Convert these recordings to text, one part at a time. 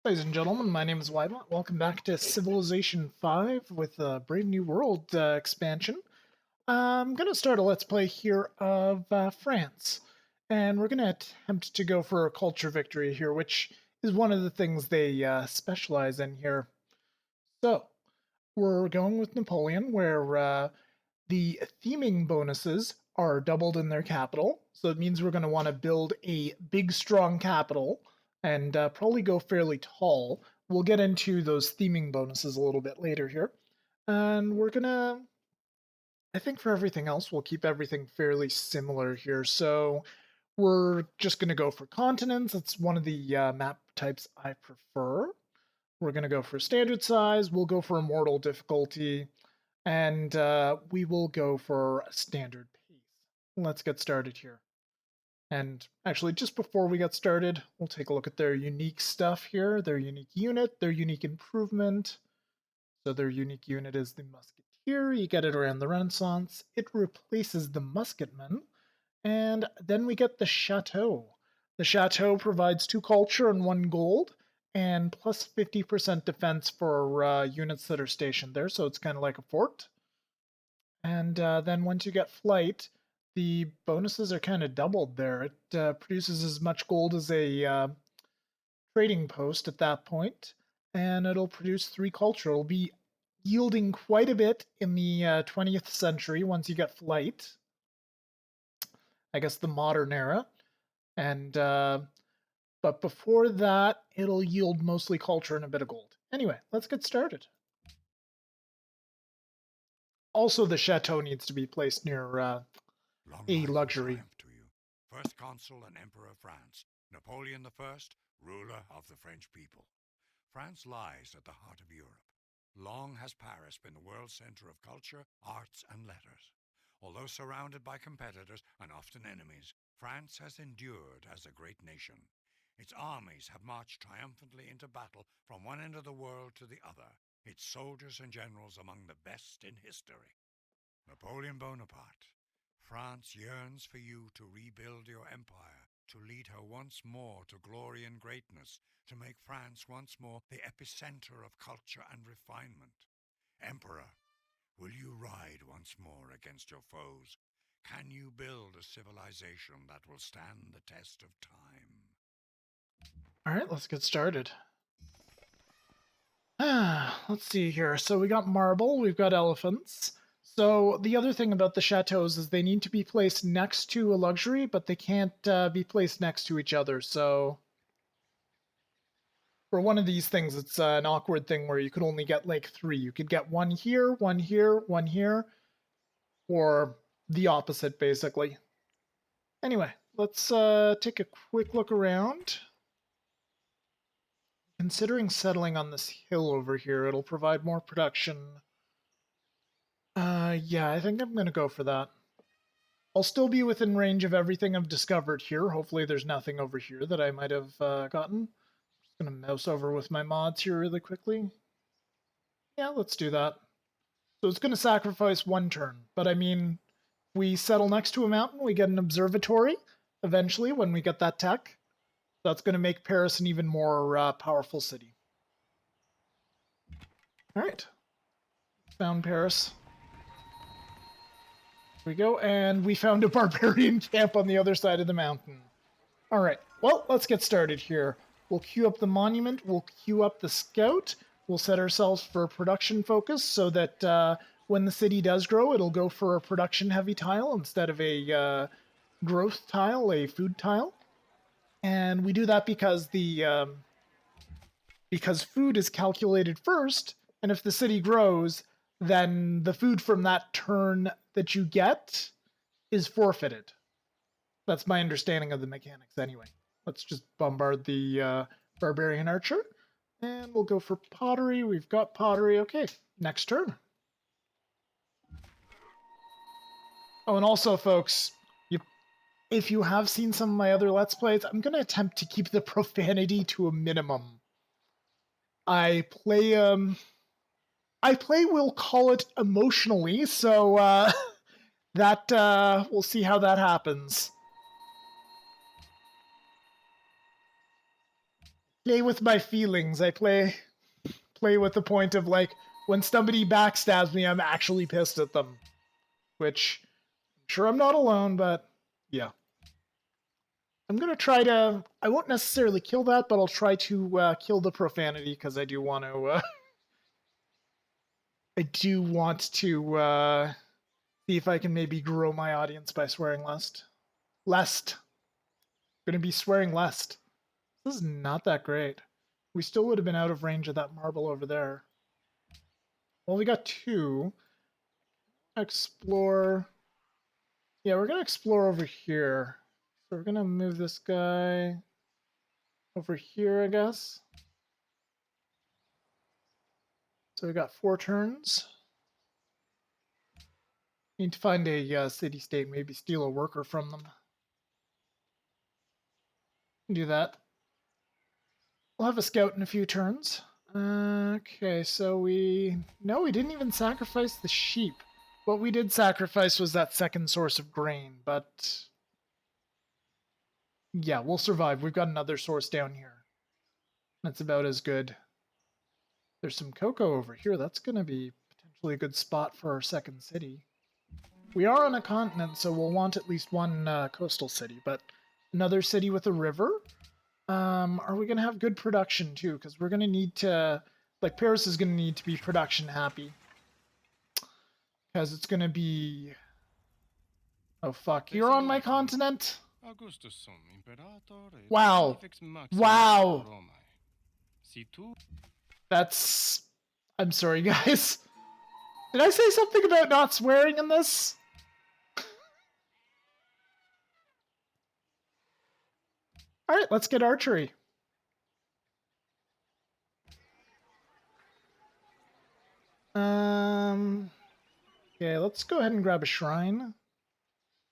Ladies and gentlemen, my name is Wybot. Welcome back to Civilization 5 with a Brave New World expansion. I'm going to start a Let's Play here of France, and we're going to attempt to go for a culture victory here, which is one of the things they specialize in here. So, we're going with Napoleon, where the theming bonuses are doubled in their capital. So it means we're going to want to build a big, strong capital and probably go fairly tall. We'll get into those theming bonuses a little bit later here. And we're going to, I think for everything else, we'll keep everything fairly similar here. So we're just going to go for continents. It's one of the map types I prefer. We're going to go for standard size. We'll go for immortal difficulty. And we will go for a standard pace. Let's get started here. And actually, just before we get started, we'll take a look at their unique stuff here, their unique unit, their unique improvement. So their unique unit is the musketeer. You get it around the Renaissance. It replaces the musketman. And then we get the chateau. The chateau provides 2 culture and 1 gold, and plus 50% defense for units that are stationed there, so it's kind of like a fort. And then once you get flight, the bonuses are kind of doubled there. It produces as much gold as a trading post at that point, and it'll produce 3 culture. It'll be yielding quite a bit in the 20th century once you get flight. I guess the modern era. And but before that, it'll yield mostly culture and a bit of gold. Anyway, let's get started. Also, the chateau needs to be placed near a luxury. To you, first consul and emperor of France, Napoleon I, ruler of the French people. France lies at the heart of Europe. Long has Paris been the world center of culture, arts, and letters. Although surrounded by competitors and often enemies, France has endured as a great nation. Its armies have marched triumphantly into battle from one end of the world to the other, its soldiers and generals among the best in history. Napoleon Bonaparte. France yearns for you to rebuild your empire, to lead her once more to glory and greatness, to make France once more the epicenter of culture and refinement. Emperor, will you ride once more against your foes? Can you build a civilization that will stand the test of time? All right, let's get started. Let's see here. So we got marble, we've got elephants. So the other thing about the chateaus is they need to be placed next to a luxury, but they can't be placed next to each other. So for one of these things, it's an awkward thing where you could only get like 3. You could get one here, one here, one here, or the opposite, basically. Anyway, let's take a quick look around. Considering settling on this hill over here, it'll provide more production. Yeah, I think I'm gonna go for that. I'll still be within range of everything I've discovered here. Hopefully there's nothing over here that I might have gotten. Just gonna mouse over with my mods here really quickly. Yeah, let's do that. So it's gonna sacrifice 1 turn, but I mean, we settle next to a mountain, we get an observatory eventually when we get that tech. That's gonna make Paris an even more powerful city. All right, found Paris. Here we go, and we found a barbarian camp on the other side of the mountain. All right, well, let's get started here. We'll queue up the monument, we'll queue up the scout, we'll set ourselves for production focus so that when the city does grow, it'll go for a production-heavy tile instead of a growth tile, a food tile. And we do that because because food is calculated first, and if the city grows, then the food from that turn that you get is forfeited. That's my understanding of the mechanics anyway. Let's just bombard the barbarian archer. And we'll go for pottery. We've got pottery. Okay, next turn. Oh, and also, folks, if you have seen some of my other Let's Plays, I'm going to attempt to keep the profanity to a minimum. I play, we'll call it emotionally, so that we'll see how that happens. play with my feelings. I play with the point of like when somebody backstabs me, I'm actually pissed at them. Which I'm sure I'm not alone, but yeah. I'm gonna try to. I won't necessarily kill that, but I'll try to kill the profanity because I do want to. I do want to see if I can maybe grow my audience by swearing less. Lest. I'm gonna be swearing less. This is not that great. We still would have been out of range of that marble over there. Well, we got two. Explore. Yeah, we're gonna explore over here. So we're gonna move this guy over here, I guess. So we got 4 turns. Need to find a city-state, maybe steal a worker from them. Do that. We'll have a scout in a few turns. Okay, so no, we didn't even sacrifice the sheep. What we did sacrifice was that second source of grain, but yeah, we'll survive. We've got another source down here. That's about as good. There's some cocoa over here. That's going to be potentially a good spot for our second city. We are on a continent, so we'll want at least one coastal city, but another city with a river. Are we going to have good production too? Because we're going to need to, like, Paris is going to need to be production happy. Because it's going to be... Oh, fuck. You're on my continent? Wow. Wow. That's... I'm sorry, guys. Did I say something about not swearing in this? Alright, let's get archery. Okay, let's go ahead and grab a shrine.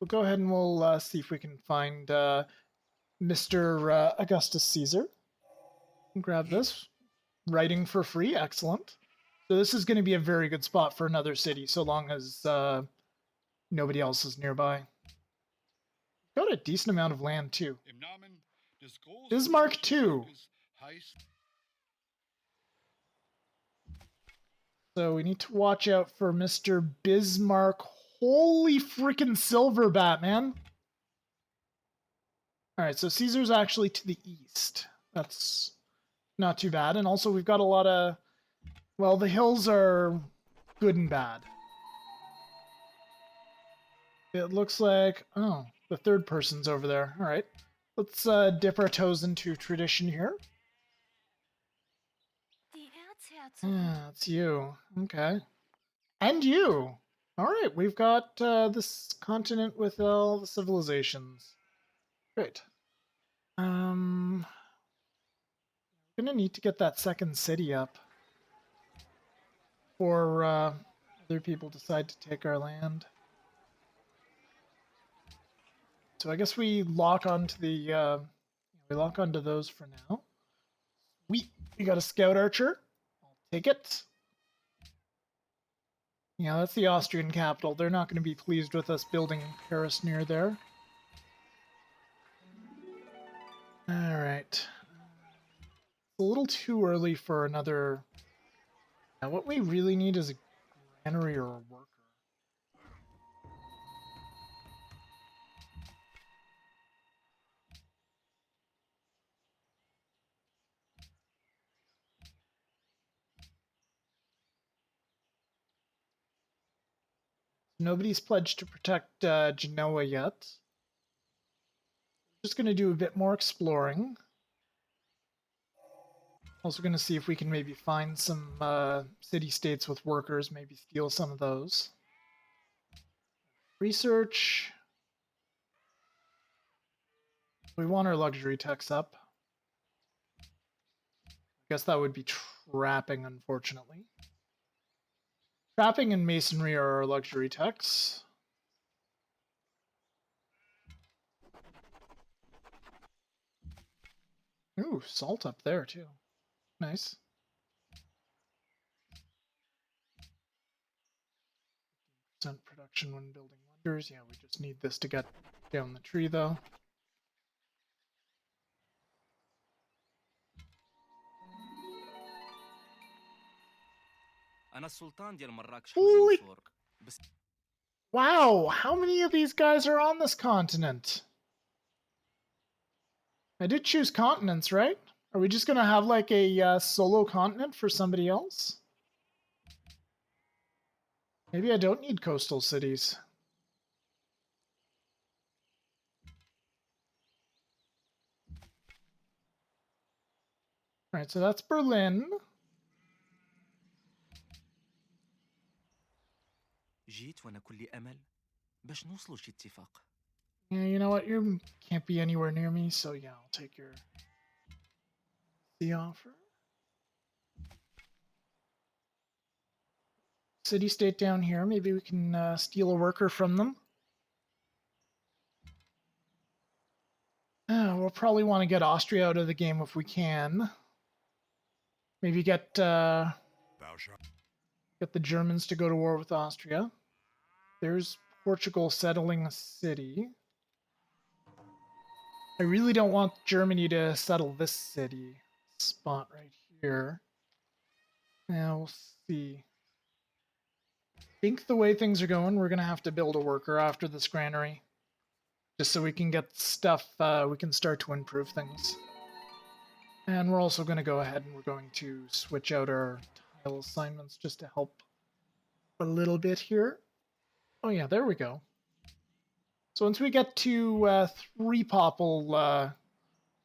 We'll go ahead and we'll see if we can find Mr. Augustus Caesar. Grab this. Writing for free, excellent. So this is going to be a very good spot for another city, so long as nobody else is nearby. Got a decent amount of land too. Bismarck too. So we need to watch out for Mr. Bismarck. Holy freaking Silverbat, man. Alright, so Caesar's actually to the east. That's not too bad. And also we've got a lot of... Well, the hills are good and bad. It looks like... Oh, the third person's over there. Alright. Let's dip our toes into tradition here. Ah, it's you. Okay. And you! Alright, we've got this continent with all the civilizations. Great. We're gonna need to get that second city up before other people decide to take our land. So I guess we lock onto the those for now. We got a scout archer. I'll take it. Yeah, that's the Austrian capital. They're not going to be pleased with us building Paris near there. Alright. It's a little too early for another... Now, what we really need is a granary or a worker. Nobody's pledged to protect Genoa yet. Just going to do a bit more exploring. Also going to see if we can maybe find some city-states with workers, maybe steal some of those. Research. We want our luxury techs up. I guess that would be trapping, unfortunately. Trapping and masonry are our luxury techs. Ooh, salt up there too. Nice. Percent production when building wonders. Yeah, we just need this to get down the tree though. Holy... Wow, how many of these guys are on this continent? I did choose continents, right? Are we just gonna have like a solo continent for somebody else? Maybe I don't need coastal cities. Alright, so that's Berlin. Yeah, you know what? You can't be anywhere near me, so yeah, I'll take the offer. City-state down here. Maybe we can steal a worker from them. We'll probably want to get Austria out of the game if we can. Maybe get the Germans to go to war with Austria. There's Portugal settling a city. I really don't want Germany to settle this city spot right here. Now we'll see. I think the way things are going, we're going to have to build a worker after this granary. Just so we can get stuff, we can start to improve things. And we're also going to go ahead and we're going to switch out our tile assignments just to help a little bit here. Oh yeah, there we go. So once we get to 3 pop, we'll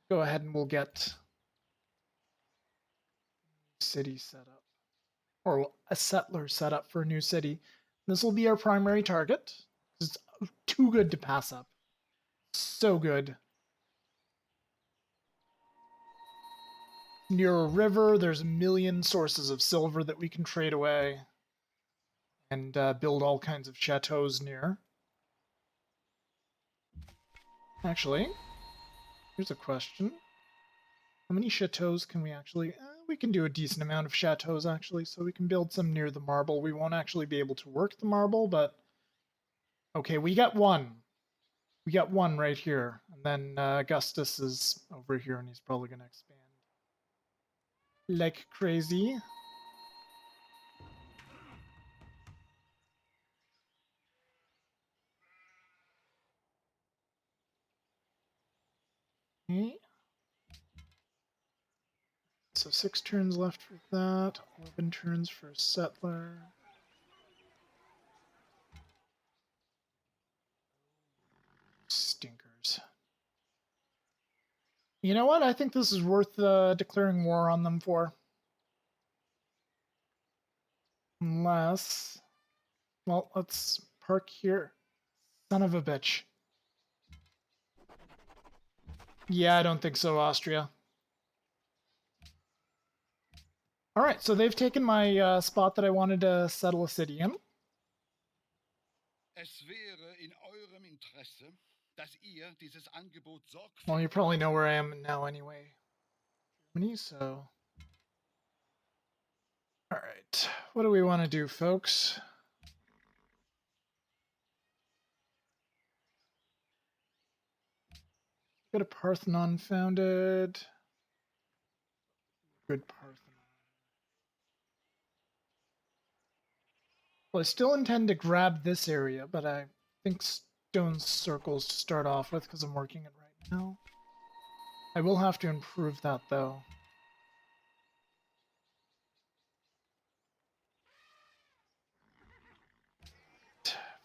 go ahead and we'll get city set up. Or a settler set up for a new city. This will be our primary target. It's too good to pass up. So good. Near a river, there's a million sources of silver that we can trade away and build all kinds of chateaus near. Actually, here's a question. How many chateaus can we actually... we can do a decent amount of chateaus, actually, so we can build some near the marble. We won't actually be able to work the marble, but... Okay, we got one. We got one right here. And then Augustus is over here, and he's probably going to expand like crazy. Okay. So 6 turns left for that, 11 turns for a settler. Stinkers. You know what? I think this is worth declaring war on them for. Unless... Well, let's park here. Son of a bitch. Yeah, I don't think so, Austria. Alright, so they've taken my spot that I wanted to settle a city in. Well, you probably know where I am now anyway. Germany, so... Alright, what do we want to do, folks? Got a Parthenon founded. Good Parthenon. Well, I still intend to grab this area, but I think stone circles to start off with because I'm working it right now. I will have to improve that, though.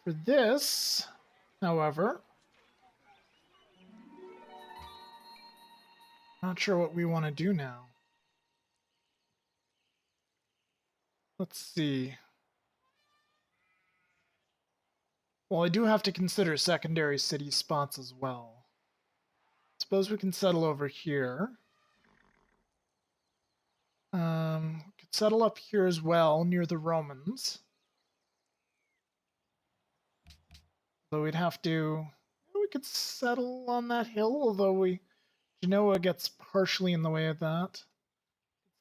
For this, however, not sure what we want to do now. Let's see. Well, I do have to consider secondary city spots as well. Suppose we can settle over here. We could settle up here as well, near the Romans. Though we'd have to... We could settle on that hill, although Genoa gets partially in the way of that.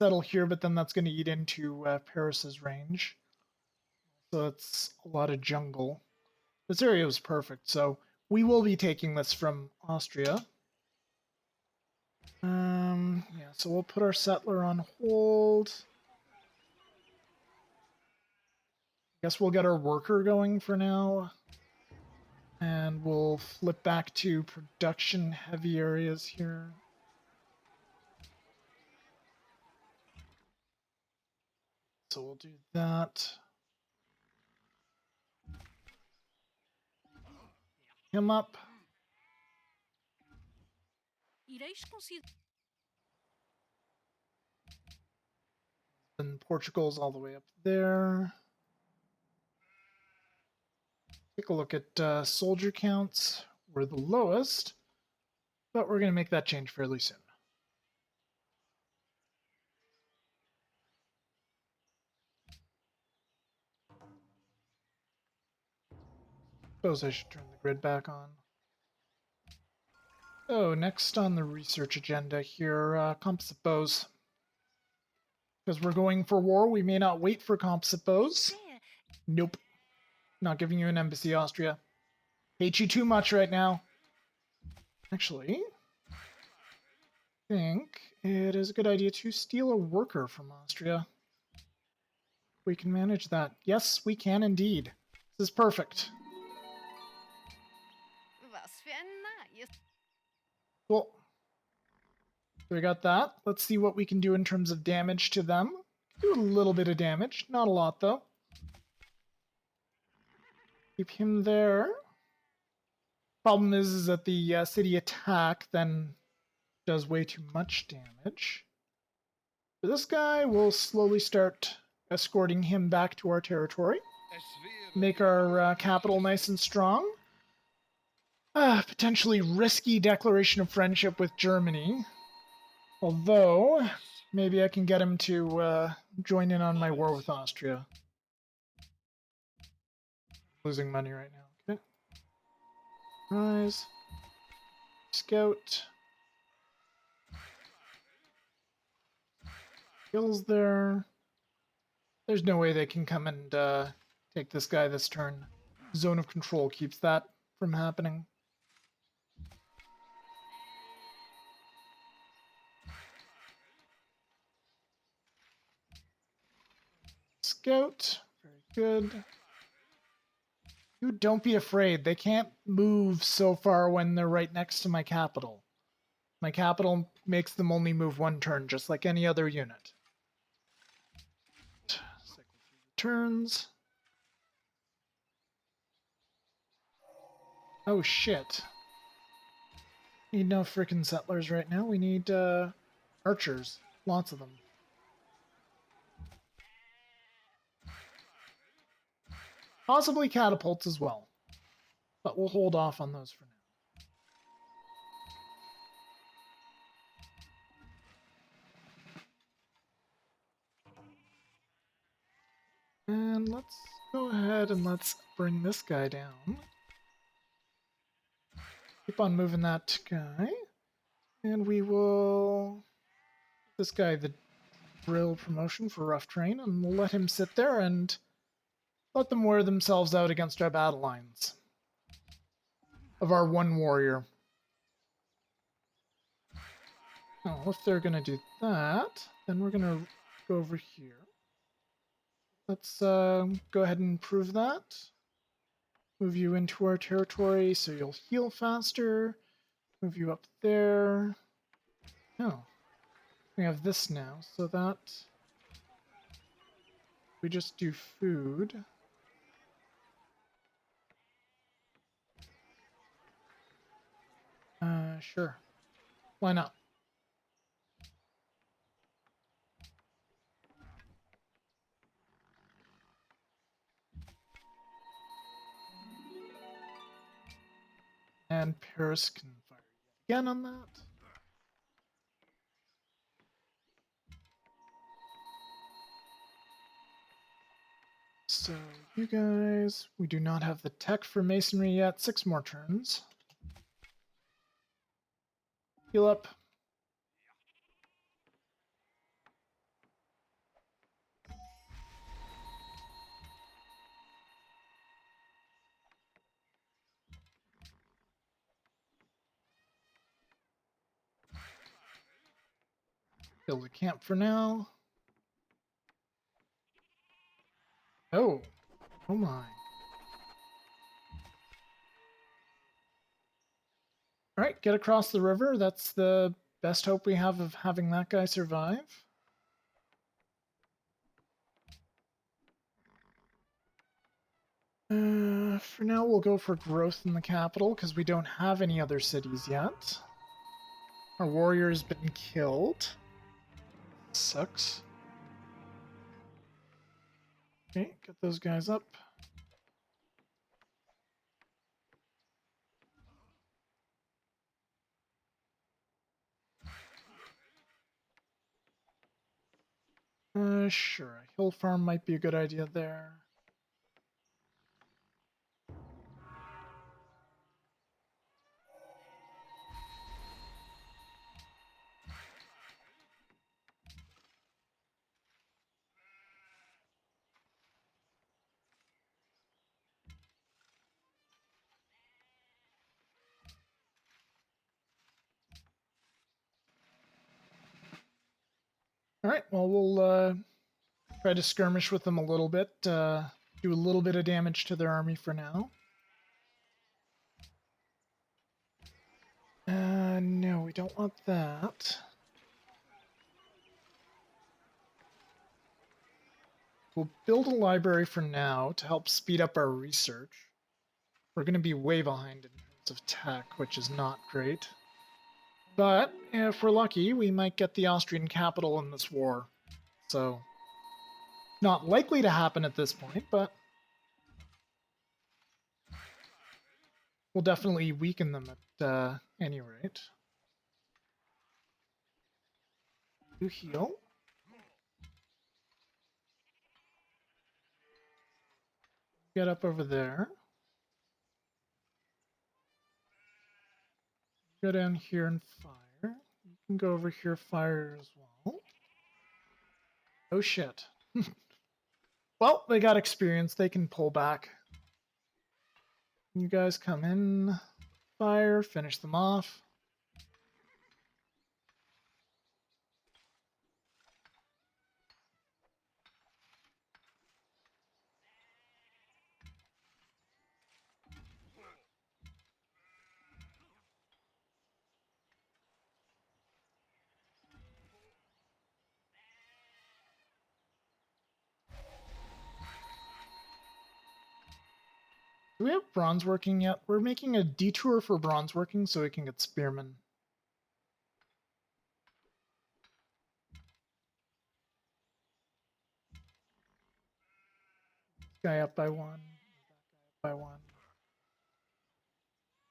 Settle here, but then that's going to eat into Paris's range. So it's a lot of jungle. This area was perfect, so we will be taking this from Austria. Yeah, so we'll put our settler on hold. Guess we'll get our worker going for now. And we'll flip back to production heavy areas here. So we'll do that. Him up. And Portugal's all the way up there. Take a look at soldier counts. We're the lowest, but we're going to make that change fairly soon. Suppose I should turn the grid back on. Oh, next on the research agenda here, composite bows. Because we're going for war, we may not wait for composite bows. Nope. Not giving you an embassy, Austria. Hate you too much right now. Actually, I think it is a good idea to steal a worker from Austria. We can manage that. Yes, we can indeed. This is perfect. Cool. So we got that. Let's see what we can do in terms of damage to them. Do a little bit of damage. Not a lot, though. Keep him there. Problem is that the city attack then does way too much damage. For this guy, we'll slowly start escorting him back to our territory. Make our capital nice and strong. Potentially risky declaration of friendship with Germany. Although, maybe I can get him to join in on my war with Austria. Losing money right now. Okay. Rise. Scout. Kills there. There's no way they can come and take this guy this turn. Zone of control keeps that from happening. Scout. Very good. You don't be afraid. They can't move so far when they're right next to my capital. My capital makes them only move one turn, just like any other unit. Cycle through the turns. Oh shit. Need no freaking settlers right now. We need archers. Lots of them. Possibly catapults as well. But we'll hold off on those for now. And let's go ahead and let's bring this guy down. Keep on moving that guy. And we will... This guy the drill promotion for rough terrain, and we'll let him sit there and let them wear themselves out against our battle lines of our one warrior. Now, if they're going to do that, then we're going to go over here. Let's go ahead and improve that. Move you into our territory so you'll heal faster. Move you up there. Oh, we have this now, so that we just do food. Sure. Why not? And Paris can fire again on that. So, you guys, we do not have the tech for masonry yet. 6 more turns. Heal up. Build a camp for now. Oh. Oh my. Alright, get across the river. That's the best hope we have of having that guy survive. For now, we'll go for growth in the capital, because we don't have any other cities yet. Our warrior's been killed. Sucks. Okay, get those guys up. Sure. A hill farm might be a good idea there. Alright, well, we'll try to skirmish with them a little bit. Do a little bit of damage to their army for now. No, we don't want that. We'll build a library for now to help speed up our research. We're going to be way behind in terms of tech, which is not great. But if we're lucky, we might get the Austrian capital in this war. So, not likely to happen at this point, but we'll definitely weaken them at any rate. You heal. Get up over there. Go down here and fire. You can go over here, fire as well. Oh shit. Well, they got experience. They can pull back. You guys come in, fire, finish them off. Do we have bronze working yet? We're making a detour for bronze working so we can get spearmen. Guy up by one. By one.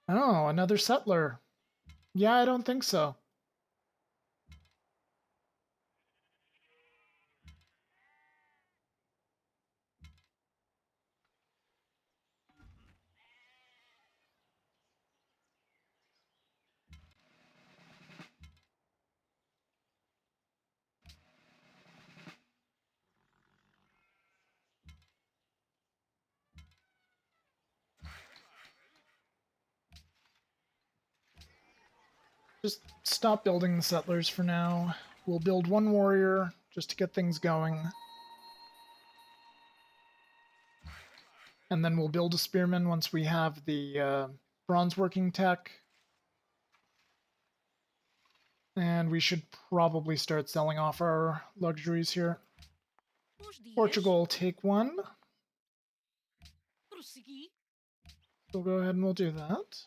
Oh, another settler. Yeah, I don't think so. Just stop building the settlers for now. We'll build one warrior just to get things going. And then we'll build a spearman once we have the bronze working tech. And we should probably start selling off our luxuries here. Portugal, take one. We'll go ahead and we'll do that.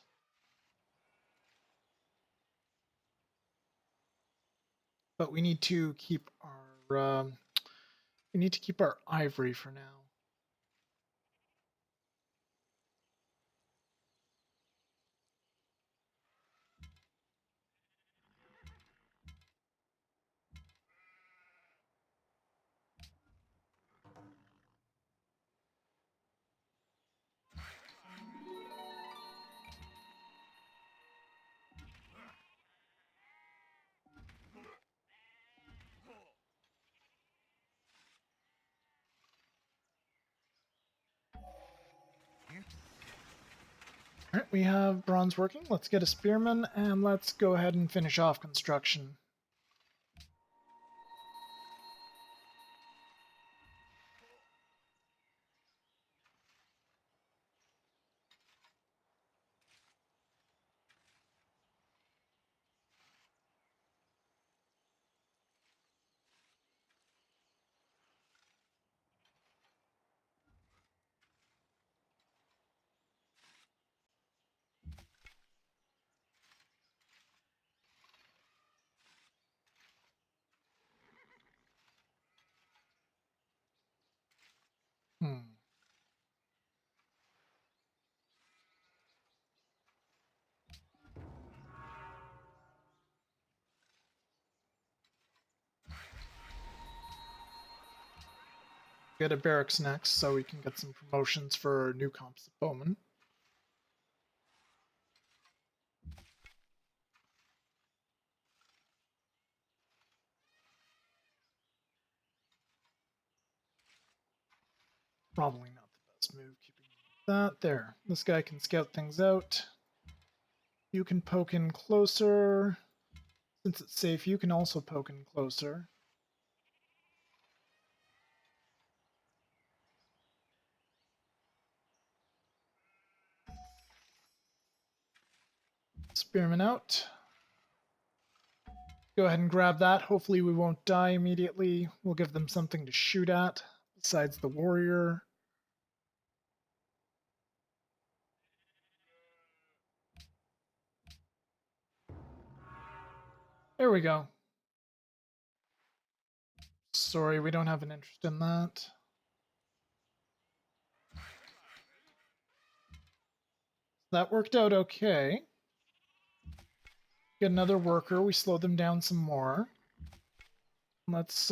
But we need to keep our ivory for now. All right, we have bronze working. Let's get a spearman and let's go ahead and finish off construction. Get a barracks next so we can get some promotions for new composite bowmen. Probably not the best move, keeping that. There. This guy can scout things out. You can poke in closer. Since it's safe, you can also poke in closer. Spearman out. Go ahead and grab that. Hopefully we won't die immediately. We'll give them something to shoot at besides the warrior. There we go. Sorry, we don't have an interest in that. That worked out okay. Get another worker. We slow them down some more. Let's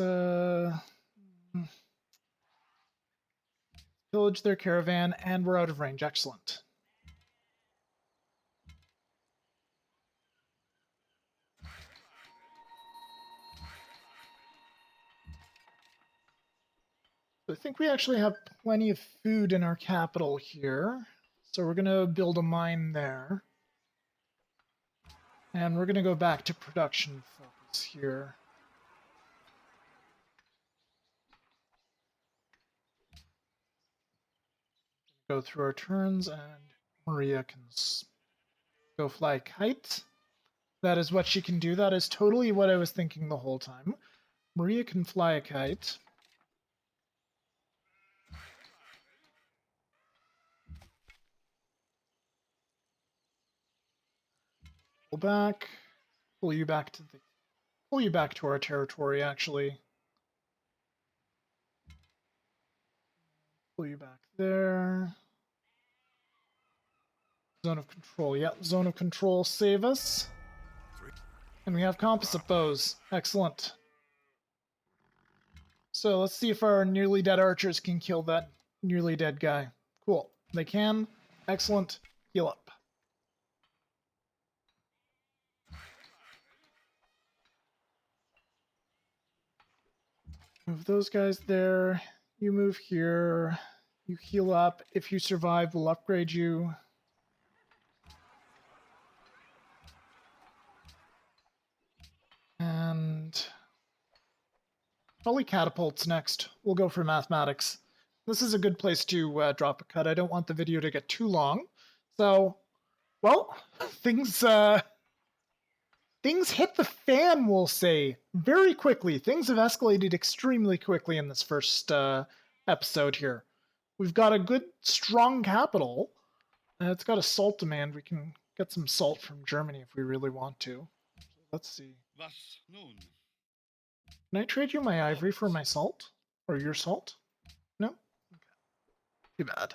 pillage their caravan, and we're out of range. Excellent. I think we actually have plenty of food in our capital here. So we're going to build a mine there. And we're going to go back to production focus here. Go through our turns, and Maria can go fly a kite. That is what she can do. That is totally what I was thinking the whole time. Maria can fly a kite. Pull back. Pull you back to our territory, actually. Pull you back there. Zone of control. Yep, zone of control. Save us. And we have composite bows. Excellent. So let's see if our nearly dead archers can kill that nearly dead guy. Cool. They can. Excellent. Heal up. Move those guys there. You move here. You heal up. If you survive, we'll upgrade you. And probably catapults next. We'll go for mathematics. This is a good place to drop a cut. I don't want the video to get too long. So, well, things hit the fan, we'll say, very quickly. Things have escalated extremely quickly in this first episode here. We've got a good, strong capital. It's got a salt demand. We can get some salt from Germany if we really want to. Let's see. Can I trade you my ivory for my salt? Or your salt? No? Okay. Too bad.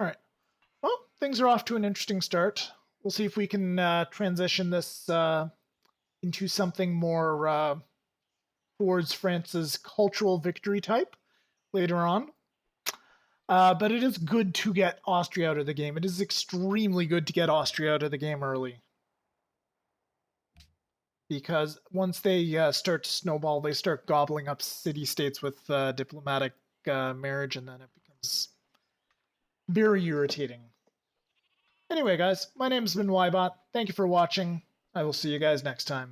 Alright. Well, things are off to an interesting start. We'll see if we can transition this into something more towards France's cultural victory type later on. But it is good to get Austria out of the game. It is extremely good to get Austria out of the game early. Because once they start to snowball, they start gobbling up city-states with diplomatic marriage, and then it becomes very irritating. Anyway, guys, my name's been Ybot. Thank you for watching. I will see you guys next time.